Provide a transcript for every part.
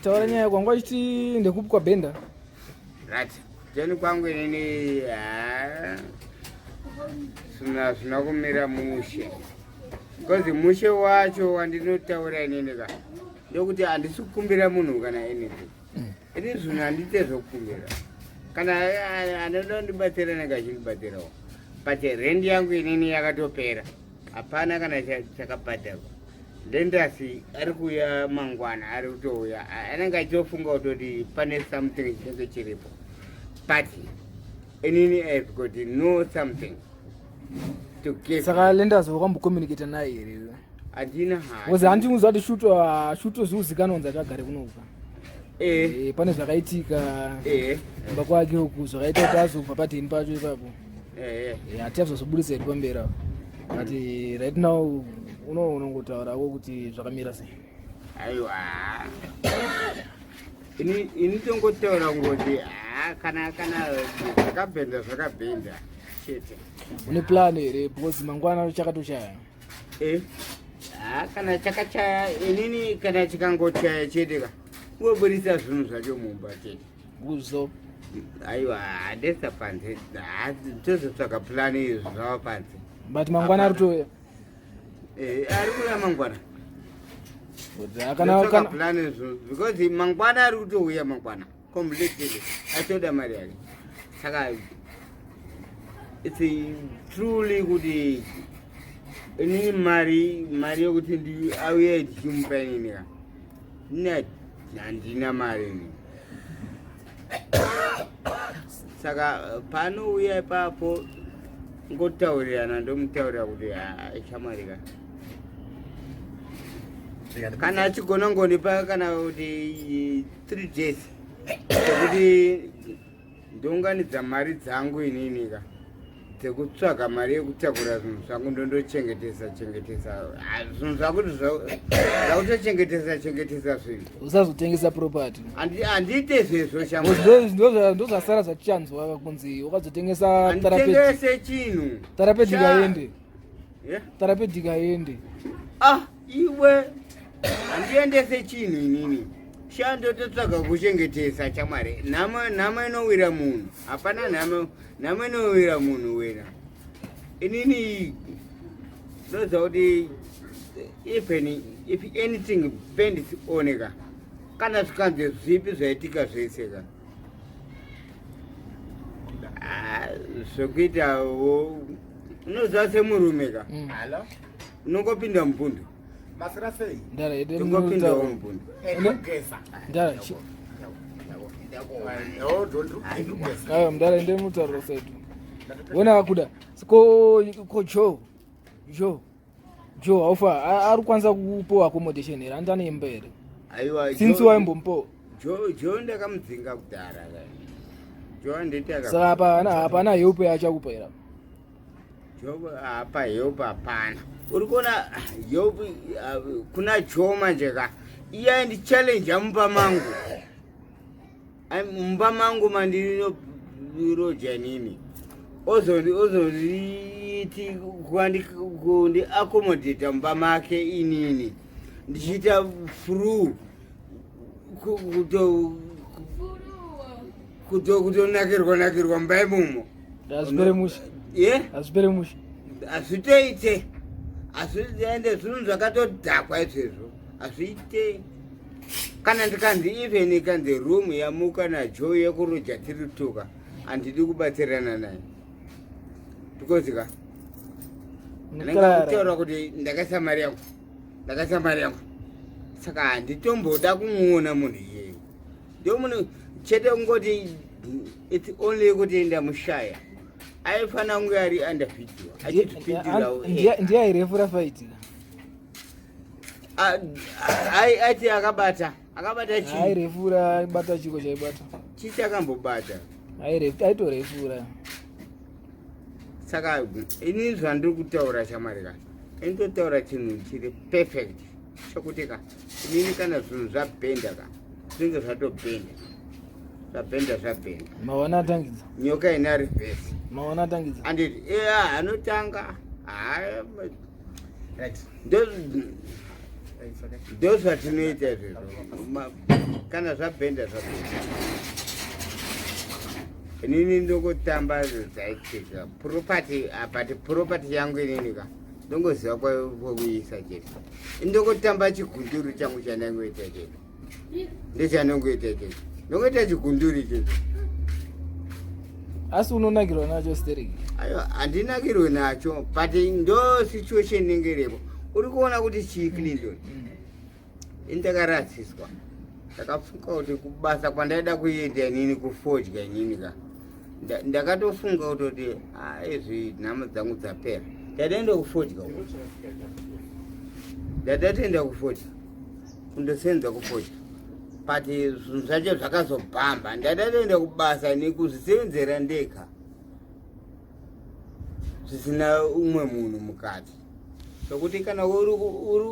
Taura nyaya kwangwa chiti ndekupwa benda. Right. Jeni kwangu nini suna kumira mushe. Because mushe wacho wandinotaura nini ka. Ndokuti handisi kukumbira munhu kana anything. Ini zvinhu handitezo kukumbira. Kana anoda ndibatsira nekazvindibatsirawo. But rent yangu inini yakatopera. Hapana kana chakabhadharwa. Ndendasi ari kuya mangwana ari kutouya anenge achitofunga kutoti pane something chinenge chiripo, but inini I've got no something to give. Saka lenders wakambokommunicate naye here. Handina Wozi handinzwa kuti shuto zviuzikanwa kunzi akagare kunoka. Pane zvakaitika kumba kwake uku zvakaita kuti azobva pateni pacho ipapo. Hatiazozobudisa here pamberi. But right now unongotaurawo kuti zvakamira sei. Aiwa. Ini tongotaura ngoti kana zvakabhenda chete. Une plan here because mangwana chakatochaya. Kana chakachaya inini kana chikangochaya chete ka. Unoburisa zvinhu zvacho mumba chete. Kuzo. Aiwa, desa panze. Tozotsvaka plan izvo zvava panze. But mangwana ari kutoya. Ari kuya mangwana. Kana plan izvo because mangwana ari kutouya mangwana. Completely. Atoda mari yake. Saka it's truly kuti ini mari yokuti ndi auye ndichimupa inini ka. Handina mari ini. Saka panouya ipapo ngotaurirana ndomutaurira kuti achamarika kana achigona ngondipa kana kuti 3 days kuti ndonganidza mari dzangu inini ka dzekutsvaga mari yekutakura zvinhu zvangu ndondochengetesa zvinhu zvakuti zvakutochengetesa zvinhu usazotengesa property. Handite zvezvo shambo ndo zvasara zvachanzwa kunzi wakazotengesa tengese chinhu tarapedhika yende. Iwe handiendese chinhu inini shandototsvaga kuchengetesa chamwari. Nhama inowira munhu. Hapana nhama inowira munhu wena. Inini ndoziva kuti if anything pendioneka kana zvikanzi zvipi zvaitika zvese ka zvokuitawo unoziva semurume ka unongopinda mubundu. Masira sei? Ungopindawo mubundu. Mdara ende mutauro setu. Wona Kuda. Ko Joe haufa ari kwanza kupowa accommodation here andane Mbare. Aiwa. Since waimbompo. Joe ndakamudzinga kudhara ka. Joe nditaka. Saka hapana help yachakupa here. Joe apa help hapana. Uri kuona help kuna Joe manje ka. Iya ndi challenge ampa mangu. Mumba mangu mandino roja nini. Ozoriti kundi accommodate mumba make inini. Ndichita through kutonakirwa mumba mumo. That's very much. That's very much. Asitoite. Asitoende zvinhu zvakatodhakwa izvezvo. Asitoite. Kana ndikanzi even kanzi room yamuka naJoe yekuroja tiri tuka handidi kubatsirana naye because ka ndakataura kuti ndakaisa mari yangu saka handitomboda kumuona munhu iyeyo. Ndio munhu chete kungoti it's only kuti ndamushaya aifana kunge ari underfitiwa achitipindirawo ndiyairefura fight ati akabata chii airefura bata chiko chaibata chichakambobata aitorefura. Saka ini zvandiri kutaura shamwari ka initotaura chinhu chiri perfect chokuti ka inini kana zvinhu zvabhenda ka zvinenge zvatobhenda zvabhenda mawana atangidza nyoka ina reverse mawana atangidza handiti anotanga ndo ndo zvatinoita izvozvo kana zvabhenda inini ndongotamba zvaiteka property yangu ininika ndongoziva kwekuisa chete ndongotamba chigunduru changu chandangoita chete ndechanongoita chete ndongoita chigunduru chete. Asi unonakirwa nacho stereki? Aiwa, handinakirwe nacho but ndo situation nengerepo. Uri kuona kuti chii Clinton indakaradziswa ndakafunga kuti kubasa kwandaida kuenda inini kufodya inini ka ndakatofunga kutoti izvi nhamo dzangu dzapera ndadaenda kufodya ndadatoenda kufodya kundosenza kufodya but zvinhu zvacho zvakazobhamba ndadatoenda kubasa nekuzvisevenzera ndega zvisina umwe munhu mukati sokuti kana uri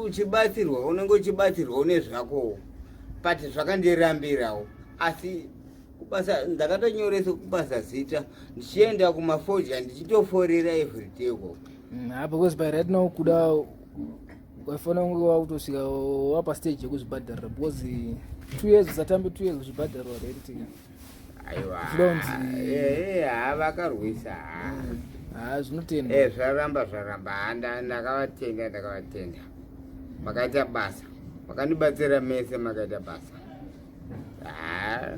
uchibatsirwa unenge uchibatsirwa une zvako but zvakandirambirawo asi kubasa ndakatonyoresa kubasa zita ndichienda kumafodya ndichitoforera everyday ko because by right now kuda waifana unge wakutosvika wapa stage yekuzvibhadharira because 2 years usatambe 2 years kuzvibhadharira right? Aiwa vakarwisa zvinotenda zvaramba ndakavatenda makaita basa makandibatsira mese makaita basa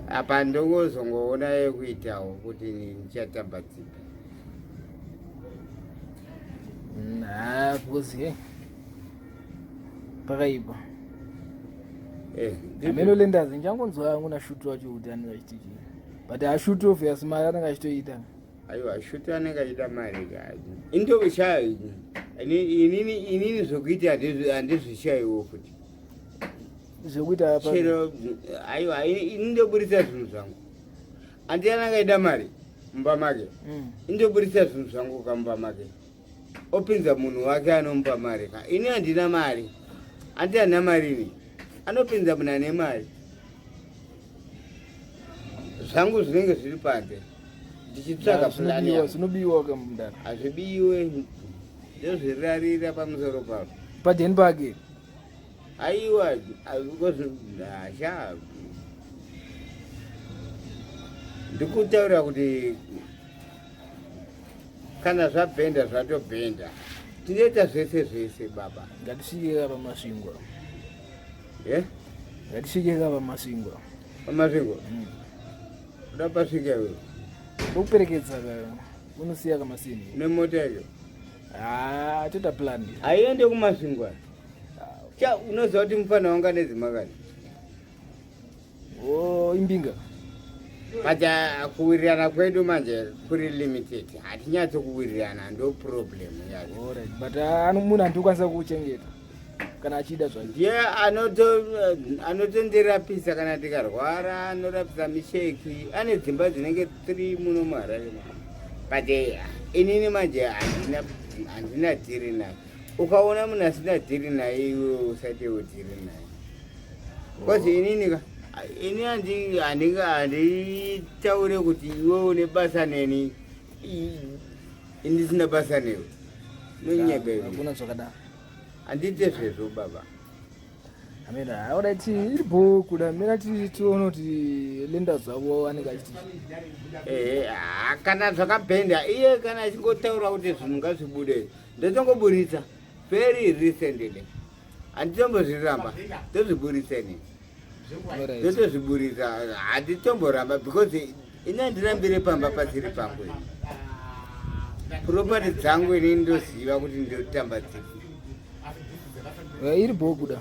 apa ndongozongoona yekuitawo kuti ndichatambadzipa because pakaipa ameno lendazi nchangonzwa yangu nashutu wacho kuti anenge achitiki but ashutu of yasi mari anenge achitoita. Aiwa, shutu anenge achida mari kazi indovishai inini zvokuita handizvishaiwo futi zvokuita chero aiwa indoburitsa zvinhu zvangu handi anenge aida mari mumba make indoburitsa zvinhu zvangu kamumba make opinza munhu wake anomupa mari ka ini handina mari handi hana marini anopinza munhu ane mari zvangu zvinenge zviri panze ndichitsvaka fulani zvinobiwa kamundara hazvibiwe ndozvirarira pamusoro pavo padheni pake. aiwa asha ndikutaura kuti kana zvabhenda zvatobhenda tinoita zvese baba. Ngatisvikeka pamasvingwa ngatisvikeka pamasvingwa uda pasvika wewe ndokuperekedza unosiya kamasini nemota yacho toda plan aiende kumasvingwa unoziva kuti mufana wanga nedzimakani imbinga pata kuwirirana kwedu manje kuri limited hatinyatso kuwirirana ndo problem yacho but munhu handikwanisa kuchengeta kana achida zvacho ndiye anotondirapisa kana tikarwara anorapisa misheki ane dzimba dzinenge 3 muno muharare but inini manje handina dhiri naye ukaona munhu asina dhiri naye iwe usati udhiri naye bcause ini handitaure kuti iwe une basa neni indisina basa newe nonyebekuna zvakadaro handite zvezvo baba. Amena alright iripo kuda mina tiona kuti lenda zvavo anenge achiti kana zvakabhenda iye kana achingotaura kuti zvinhu ngazvibude ndotongoburitsa very recently handitombozviramba tozviburiseni totozviburitsa handitomboramba because ini handirambire pamba pasiri pangu property dzangu ini ndoziva kuti ndotambadziva iripo kuda